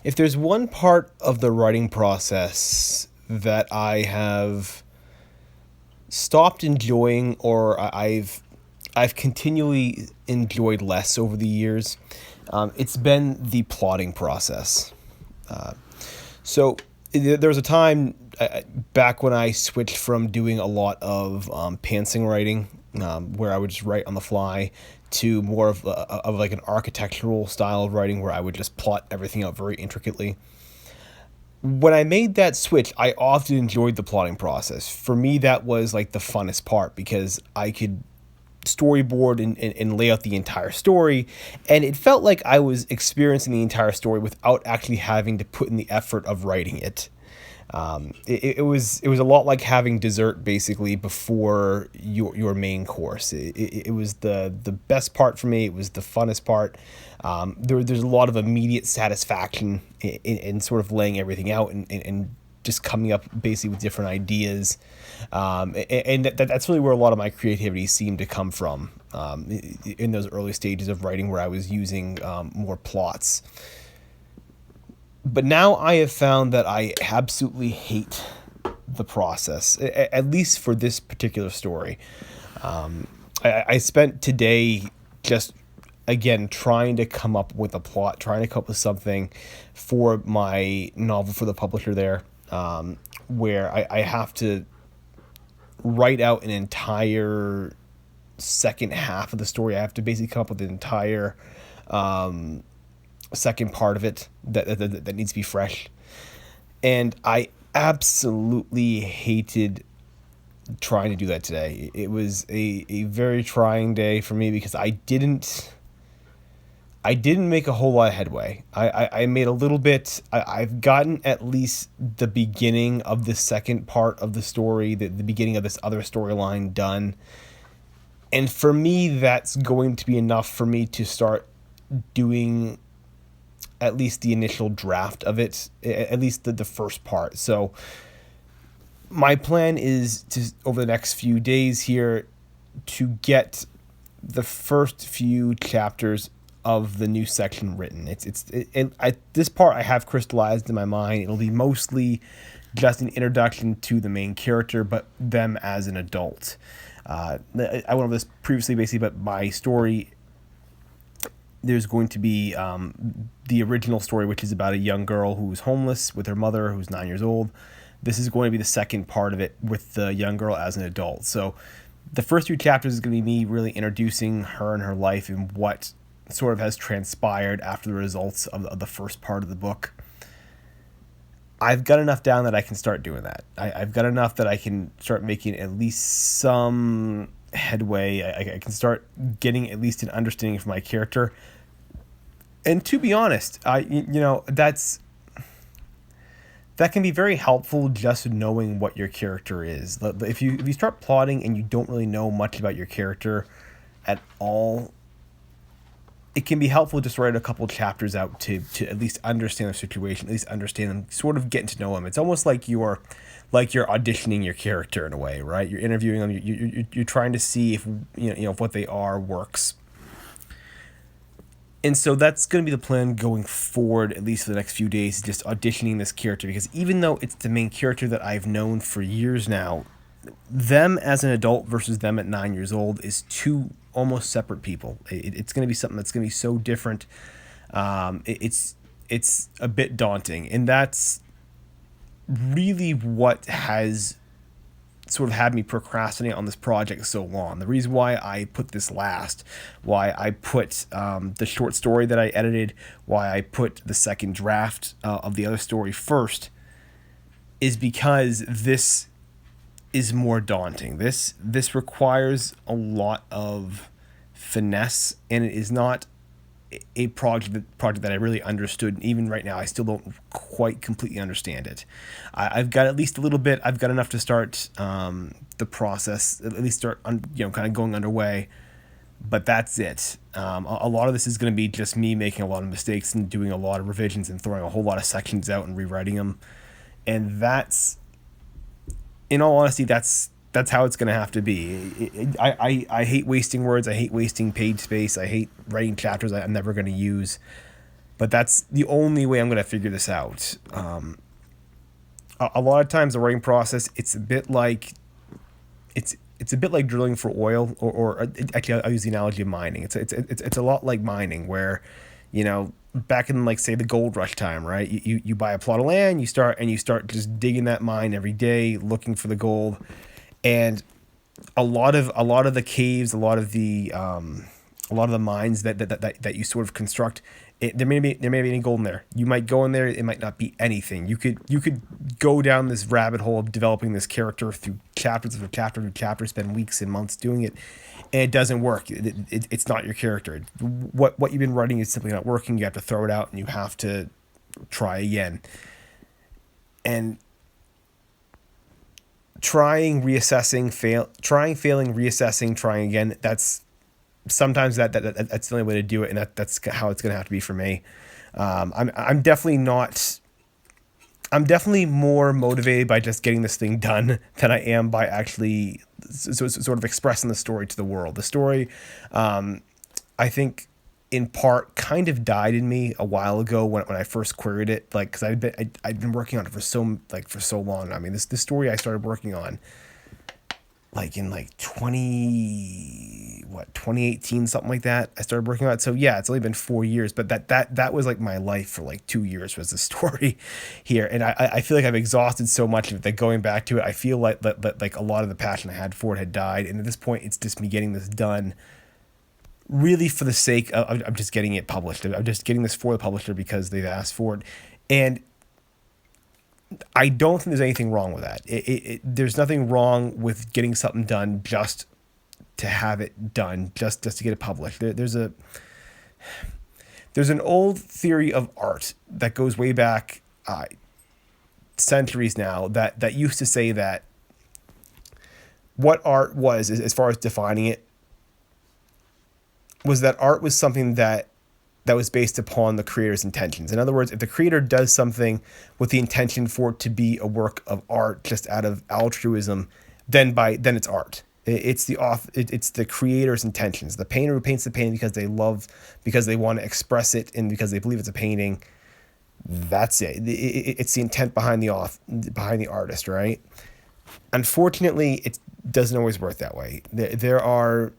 If there's one part of the writing process that I have stopped enjoying, or I've continually enjoyed less over the years, it's been the plotting process. So there was a time back when I switched from doing a lot of pantsing writing, where I would just write on the fly, to more of like an architectural style of writing where I would just plot everything out very intricately. When I made that switch, I often enjoyed the plotting process. For me, that was like the funnest part because I could storyboard and lay out the entire story, and it felt like I was experiencing the entire story without actually having to put in the effort of writing it. It was a lot like having dessert basically before your main course. It was the best part for me. It was the funnest part. There's a lot of immediate satisfaction in sort of laying everything out and just coming up basically with different ideas. And that's really where a lot of my creativity seemed to come from, in those early stages of writing where I was using more plots. But now I have found that I absolutely hate the process, at least for this particular story. I spent today just, again, trying to come up with a plot, trying to come up with something for my novel for the publisher there, where I have to write out an entire second half of the story. I have to basically come up with an entire second part of it that needs to be fresh. And I absolutely hated trying to do that today. It was a very trying day for me because I didn't make a whole lot of headway. I made a little bit. I've gotten at least the beginning of the second part of the story, the beginning of this other storyline done. And for me, that's going to be enough for me to start doing at least the initial draft of it, at least the first part. So my plan is to, over the next few days here, to get the first few chapters of the new section written. This part I have crystallized in my mind. It'll be mostly just an introduction to the main character, but them as an adult. I went over this previously, basically, but my story, there's going to be the original story, which is about a young girl who's homeless with her mother, who's 9 years old. This is going to be the second part of it with the young girl as an adult. So the first 2 chapters is going to be me really introducing her and her life and what sort of has transpired after the results of the first part of the book. I've got enough down that I can start doing that. I've got enough that I can start making at least some headway. I can start getting at least an understanding of my character. And to be honest, that can be very helpful, just knowing what your character is. If you start plotting and you don't really know much about your character at all, it can be helpful just to write a couple chapters out to at least understand the situation, at least understand them, sort of getting to know them. It's almost like you're auditioning your character in a way, right? You're interviewing them. You're trying to see if if what they are works. And so that's going to be the plan going forward, at least for the next few days, just auditioning this character. Because even though it's the main character that I've known for years now, them as an adult versus them at 9 years old is two almost separate people. It's going to be something that's going to be so different. It's a bit daunting. And that's really what has sort of had me procrastinate on this project so long. The reason why I put this last, why I put the short story that I edited, why I put the second draft of the other story first, is because this is more daunting. This requires a lot of finesse, and it is not a project that I really understood. And even right now, I still don't quite completely understand it. I've got at least a little bit. I've got enough to start the process, at least start kind of going underway. But that's it. A lot of this is going to be just me making a lot of mistakes and doing a lot of revisions and throwing a whole lot of sections out and rewriting them. And that's, in all honesty, that's how it's going to have to be. I hate wasting words. I hate wasting page space. I hate writing chapters I'm never going to use. but that's the only way I'm going to figure this out. A lot of times the writing process, it's a bit like drilling for oil, or actually I'll use the analogy of mining. It's a lot like mining, where, back in, like, say, the gold rush time, right? You buy a plot of land, you start just digging that mine every day, looking for the gold, and a lot of the caves, a lot of the mines that you sort of construct, there may be any gold in there. You might go in there, it might not be anything. You could go down this rabbit hole of developing this character through chapters after chapter after chapter, spend weeks and months doing it, and it doesn't work. It's not your character. What you've been writing is simply not working. You have to throw it out and you have to try again. And failing, reassessing, trying again. That's sometimes that's the only way to do it, and that's how it's gonna have to be for me. I'm definitely not. I'm definitely more motivated by just getting this thing done than I am by actually sort of expressing the story to the world. The story, I think, in part, kind of died in me a while ago when I first queried it, like, because I'd been working on it for so long. I mean, this story I started working on, like, in, like, 2018, something like that. I started working on it. So yeah, it's only been 4 years, but that was like my life for like 2 years, was the story here. And I feel like I've exhausted so much of it that going back to it, I feel like a lot of the passion I had for it had died. And at this point, it's just me getting this done really for the sake of just getting it published. I'm just getting this for the publisher because they've asked for it. And I don't think there's anything wrong with that. There's nothing wrong with getting something done just to have it done, just to get it published. There's an old theory of art that goes way back centuries now, that used to say that what art was, as far as defining it, was that art was something that was based upon the creator's intentions. In other words, if the creator does something with the intention for it to be a work of art just out of altruism, then it's art. It's the creator's intentions. The painter who paints the painting because they want to express it and because they believe it's a painting. That's it. It's the intent behind the artist, right? Unfortunately, it doesn't always work that way. There are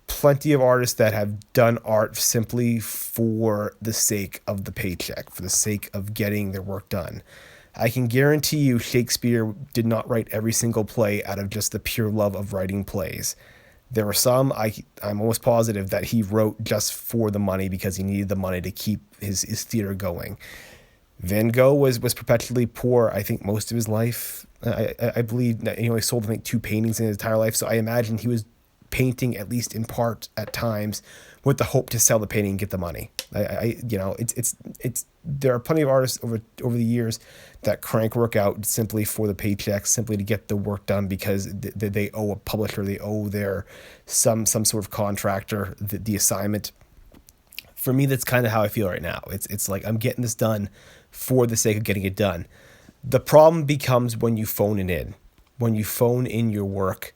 plenty of artists that have done art simply for the sake of the paycheck, for the sake of getting their work done. I can guarantee you Shakespeare did not write every single play out of just the pure love of writing plays. There were some, I'm almost positive, that he wrote just for the money because he needed the money to keep his theater going. Van Gogh was perpetually poor, I think, most of his life. I believe that he only sold, I think, 2 paintings in his entire life, so I imagine he was painting, at least in part at times, with the hope to sell the painting and get the money. There are plenty of artists over the years that crank work out simply for the paycheck, simply to get the work done because they owe a publisher, they owe some sort of contractor the assignment. For me, that's kind of how I feel right now. It's like I'm getting this done for the sake of getting it done. The problem becomes when you phone it in, when you phone in your work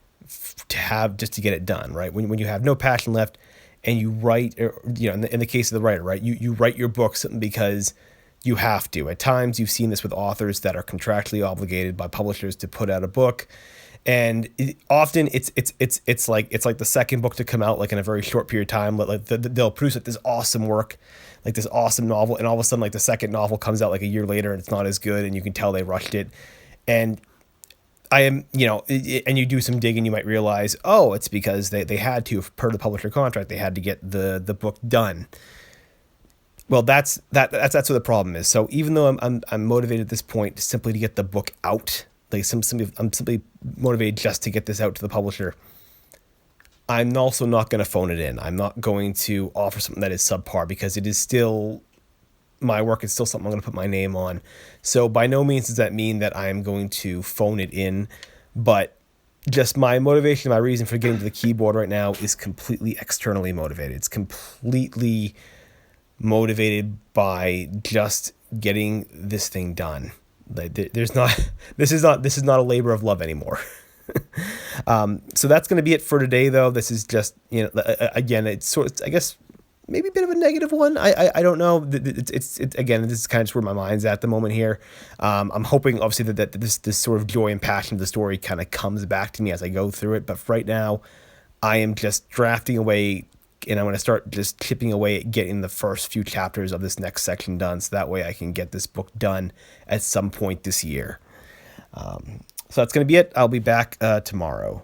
just to get it done, right? When you have no passion left and you write, in the case of the writer, right? You write your book because you have to. At times, you've seen this with authors that are contractually obligated by publishers to put out a book, and often it's like the second book to come out, like, in a very short period of time. Like they'll produce this awesome work, like this awesome novel, and all of a sudden, like, the second novel comes out like a year later and it's not as good, and you can tell they rushed it. And and you do some digging, you might realize, oh, it's because they had to, per the publisher contract, they had to get the book done. Well, that's what the problem is. So even though I'm motivated at this point simply to get the book out, like I'm simply motivated just to get this out to the publisher, I'm also not going to phone it in. I'm not going to offer something that is subpar, because it is still my work. Is still something I'm going to put my name on. So by no means does that mean that I am going to phone it in, but just my motivation, my reason for getting to the keyboard right now is completely externally motivated. It's completely motivated by just getting this thing done. Like, this is not a labor of love anymore. So that's going to be it for today, though. This is just, again, I guess maybe a bit of a negative one. I don't know. It's again, this is kind of just where my mind's at the moment here. I'm hoping obviously that this sort of joy and passion of the story kind of comes back to me as I go through it. But for right now, I am just drafting away, and I'm going to start just chipping away at getting the first few chapters of this next section done, so that way I can get this book done at some point this year. So that's going to be it. I'll be back tomorrow.